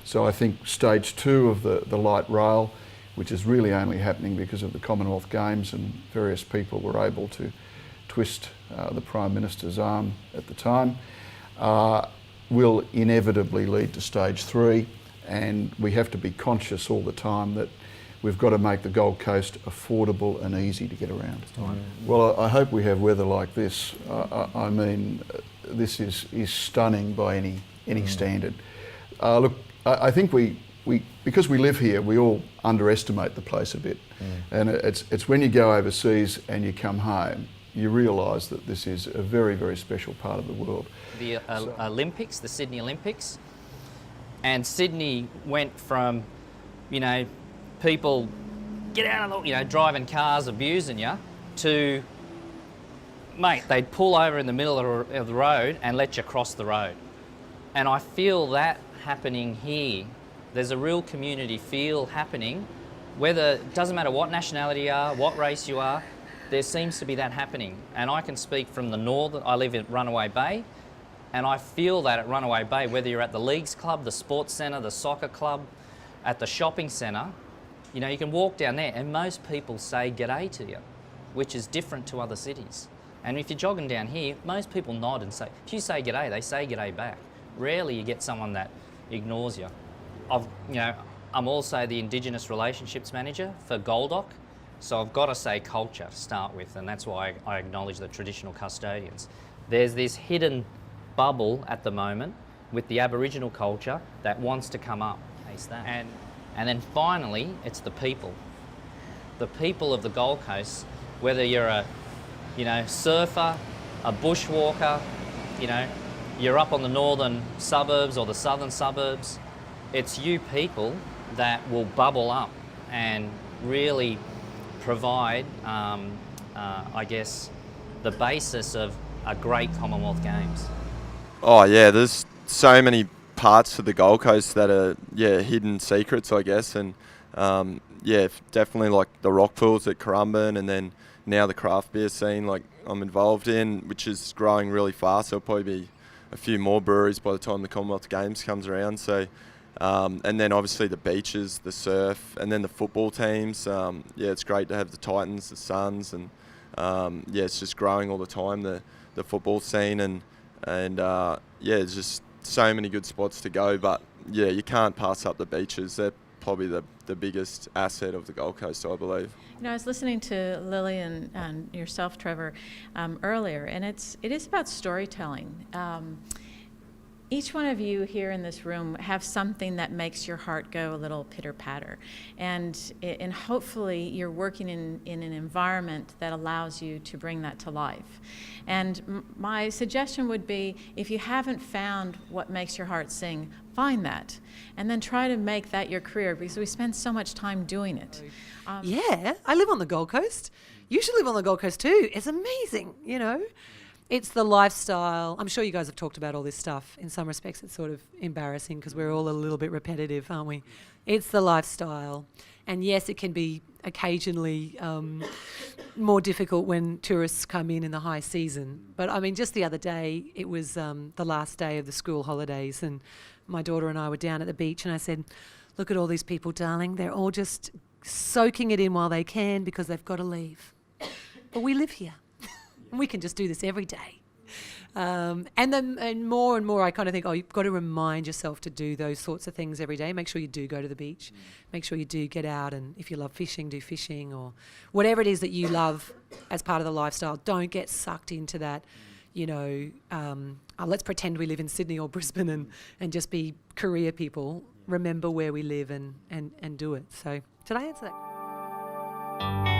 So I think stage 2 of the light rail, which is really only happening because of the Commonwealth Games and various people were able to twist the Prime Minister's arm at the time, will inevitably lead to stage 3, and we have to be conscious all the time that we've got to make the Gold Coast affordable and easy to get around. Well, I hope we have weather like this. I mean, this is stunning by any standard. Look, I think we because we live here, we all underestimate the place a bit. And it's when you go overseas and you come home, you realise that this is a very, very special part of the world. The Olympics, the Sydney Olympics, and Sydney went from, you know, people get out of the, you know, driving cars abusing you, to, mate, they'd pull over in the middle of the road and let you cross the road. And I feel that happening here. There's a real community feel happening, whether, it doesn't matter what nationality you are, what race you are, there seems to be that happening. And I can speak from the north, I live at Runaway Bay, and I feel that at Runaway Bay, whether you're at the Leagues Club, the Sports Centre, the Soccer Club, at the shopping centre, you know, you can walk down there and most people say g'day to you, which is different to other cities. And if you're jogging down here, most people nod and say, if you say g'day, they say g'day back. Rarely you get someone that ignores you. I'm also the Indigenous Relationships Manager for Goldock, so I've got to say culture to start with, and that's why I acknowledge the traditional custodians. There's this hidden bubble at the moment with the Aboriginal culture that wants to come up. And then finally, it's the people. The people of the Gold Coast, whether you're a, you know, surfer, a bushwalker, you know, you're up on the northern suburbs or the southern suburbs, it's you people that will bubble up and really provide, I guess, the basis of a great Commonwealth Games. Oh yeah, there's so many parts to the Gold Coast that are hidden secrets, I guess, and definitely like the rock pools at Currumbin, and then now the craft beer scene like I'm involved in, which is growing really fast. There'll probably be a few more breweries by the time the Commonwealth Games comes around. So, and then obviously the beaches, the surf, and then the football teams. It's great to have the Titans, the Suns, and it's just growing all the time, the football scene, and it's just so many good spots to go. But you can't pass up the beaches. They're probably the biggest asset of the Gold Coast, I believe. You know, I was listening to Lily and yourself, Trevor, earlier, and it is about storytelling. Each one of you here in this room have something that makes your heart go a little pitter-patter, and hopefully you're working in an environment that allows you to bring that to life. And my suggestion would be, if you haven't found what makes your heart sing, find that, and then try to make that your career, because we spend so much time doing it. I live on the Gold Coast. You should live on the Gold Coast too. It's amazing, you know. It's the lifestyle. I'm sure you guys have talked about all this stuff. In some respects, it's sort of embarrassing because we're all a little bit repetitive, aren't we? It's the lifestyle. And yes, it can be occasionally more difficult when tourists come in the high season. But I mean, just the other day, it was the last day of the school holidays, and my daughter and I were down at the beach, and I said, look at all these people, darling. They're all just soaking it in while they can because they've got to leave. But we live here. And we can just do this every day. And more I kind of think, you've got to remind yourself to do those sorts of things every day. Make sure you do go to the beach. Make sure you do get out, and if you love fishing, do fishing, or whatever it is that you love as part of the lifestyle. Don't get sucked into that, you know, let's pretend we live in Sydney or Brisbane and just be career people. Remember where we live and do it. So did I answer that?